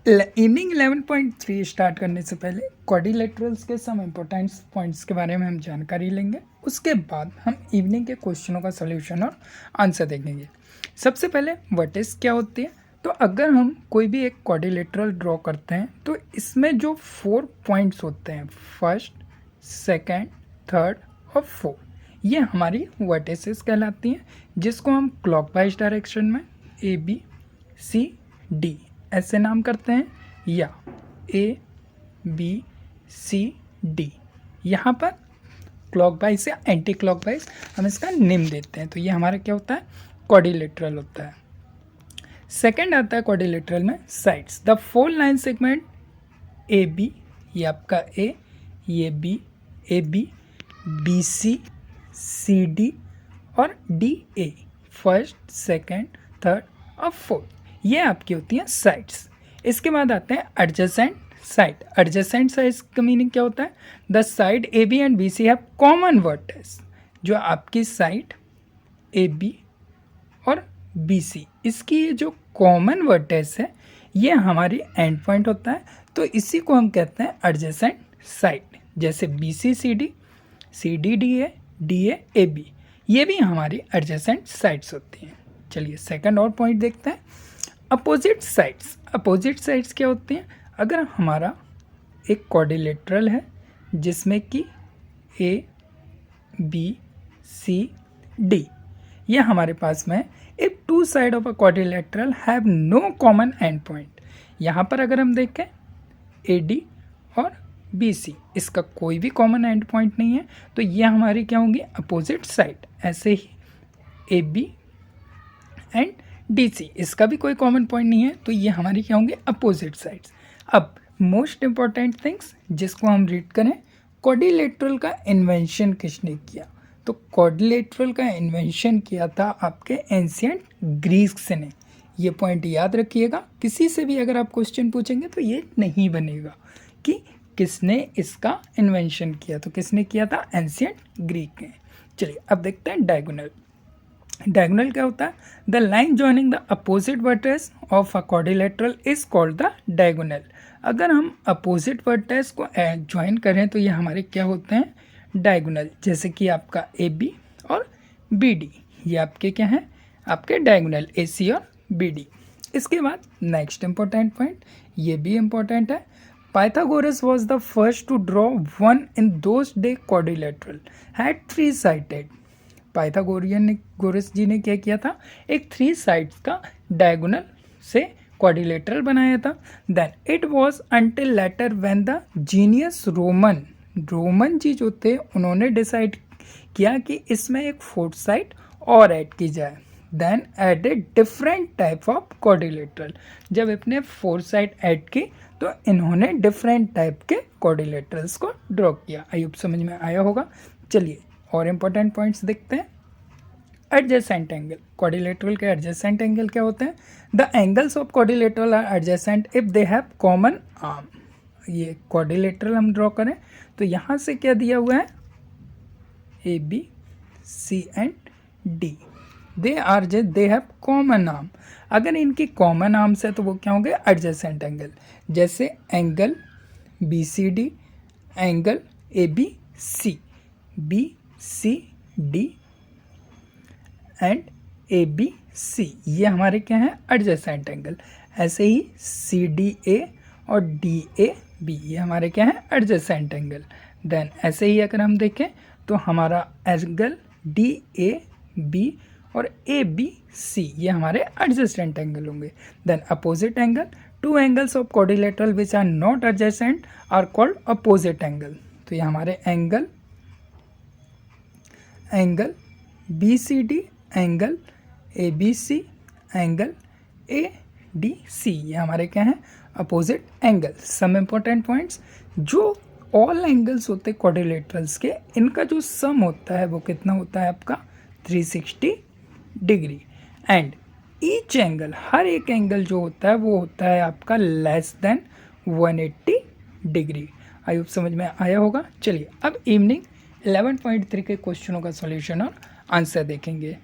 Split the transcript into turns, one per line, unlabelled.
Evening 11.3 start करने से पहले क्वाड्रिलेटरल्स के सम इम्पोर्टेंट पॉइंट्स के बारे में हम जानकारी लेंगे। उसके बाद हम इवनिंग के क्वेश्चनों का सॉल्यूशन और आंसर देखेंगे। सबसे पहले वर्टिस क्या होती है, तो अगर हम कोई भी एक क्वाड्रिलेटरल ड्रॉ करते हैं तो इसमें जो 4 पॉइंट्स होते हैं, फर्स्ट, सेकेंड, थर्ड और फोर्थ, ये हमारी वर्टिसेस कहलाती हैं, जिसको हम क्लॉकवाइज डायरेक्शन में ए बी सी डी ऐसे नाम करते हैं, या ए बी सी डी यहाँ पर क्लॉकवाइज या एंटी क्लॉकवाइज हम इसका नेम देते हैं। तो ये हमारा क्या होता है, क्वाड्रिलेटरल होता है। सेकंड आता है क्वाड्रिलेटरल में sides, the 4 line segment A B, ये आपका ए, ये B, A B, B C D और D A, first, second, third और फोर्थ, ये आपकी होती हैं साइड्स। इसके बाद आते हैं एडजेसेंट साइड। एडजेसेंट साइड का मीनिंग क्या होता है, the side A B and B C have common vertex, जो आपकी साइड ए बी और बी सी, इसकी ये जो कॉमन वर्टेक्स है ये हमारी एंड पॉइंट होता है, तो इसी को हम कहते हैं एडजेसेंट साइड। जैसे B C D D A B, ये भी हमारी एडजेसेंट साइड्स होती हैं। चलिए सेकंड और पॉइंट देखते हैं, अपोजिट साइड्स। अपोजिट साइड्स क्या होती हैं, अगर हमारा एक क्वाड्रिलेटरल है जिसमें कि ए बी सी डी, ये हमारे पास में if two side of a quadrilateral have no common end point, यहाँ पर अगर हम देखें ए डी और बी सी, इसका कोई भी कॉमन एंड पॉइंट नहीं है, तो ये हमारी क्या होंगी, अपोजिट साइड। ऐसे ही A B and D C, इसका भी कोई कॉमन पॉइंट नहीं है, तो ये हमारी क्या होंगे, अपोजिट साइड्स। अब मोस्ट इंपॉर्टेंट थिंग्स जिसको हम रीड करें, क्वाड्रिलेटरल का इन्वेंशन किसने किया, तो क्वाड्रिलेटरल का इन्वेंशन किया था आपके एंशिएंट ग्रीक्स ने। ये पॉइंट याद रखिएगा, किसी से भी अगर आप क्वेश्चन पूछेंगे तो ये नहीं बनेगा कि किसने इसका इन्वेंशन किया, तो किसने किया था, एंशिएंट ग्रीक ने। चलिए अब देखते हैं डायगोनल। डायगोनल क्या होता है, the line joining the opposite vertex of a quadrilateral is called the diagonal. अगर हम अपोजिट वर्टेक्स को ज्वाइन करें तो ये हमारे क्या होते हैं, डायगोनल। जैसे कि आपका ए बी और बी डी, ये आपके क्या हैं, आपके डायगोनल ए सी और बी डी। इसके बाद नेक्स्ट इंपॉर्टेंट पॉइंट, ये भी इंपॉर्टेंट है, Pythagoras was the first to draw one in those day quadrilateral had 3 sided. Pythagoras ji ने क्या किया था, एक 3 साइड्स का डायगोनल से क्वाड्रिलेटरल बनाया था। Then it was until later when the genius Roman ji जो थे उन्होंने डिसाइड किया कि इसमें एक 4th साइड और ऐड की जाए। Then added different type of quadrilateral, जब इतने 4 साइड ऐड की तो इन्होंने डिफरेंट टाइप के क्वाड्रिलेटरल्स को ड्रॉ किया। आई होप समझ में आया होगा। चलिए और इम्पोर्टेंट पॉइंट्स देखते हैं। एडजेसेंट एंगल, क्वाड्रिलेटरल के एडजेसेंट एंगल क्या होते हैं, the angles of quadrilateral are adjacent if they have common arm. ये क्वाड्रिलेटरल हम ड्रॉ करें तो यहाँ से क्या दिया हुआ है, A B C and D, they have common arm. अगर इनकी कॉमन आर्म्स है तो वो क्या होंगे, एडजेसेंट एंगल। जैसे angle B C D, angle A B C D and A B C, ये हमारे क्या हैं, एडजेसेंट एंगल। ऐसे ही सी डी ए और डी ए बी, ये हमारे क्या हैं, एडजेसेंट एंगल। देन ऐसे ही अगर हम देखें तो हमारा एंगल डी ए बी और ए बी सी, ये हमारे एडजेसेंट एंगल होंगे। Then opposite angle, 2 angles of quadrilateral which are not adjacent are called opposite angle. तो ये हमारे angle B C D, angle A B C, angle A D C, ये हमारे क्या हैं, opposite angle. Some important points, जो all angles होते हैं क्वाड्रिलेटरल्स के, इनका जो सम होता है वो कितना होता है आपका, 360 डिग्री। एंड ईच एंगल, हर एक एंगल जो होता है वो होता है आपका less than 180 degree. I hope समझ में आया होगा। चलिए अब इवनिंग 11.3 के क्वेश्चनों का सॉल्यूशन और आंसर देखेंगे।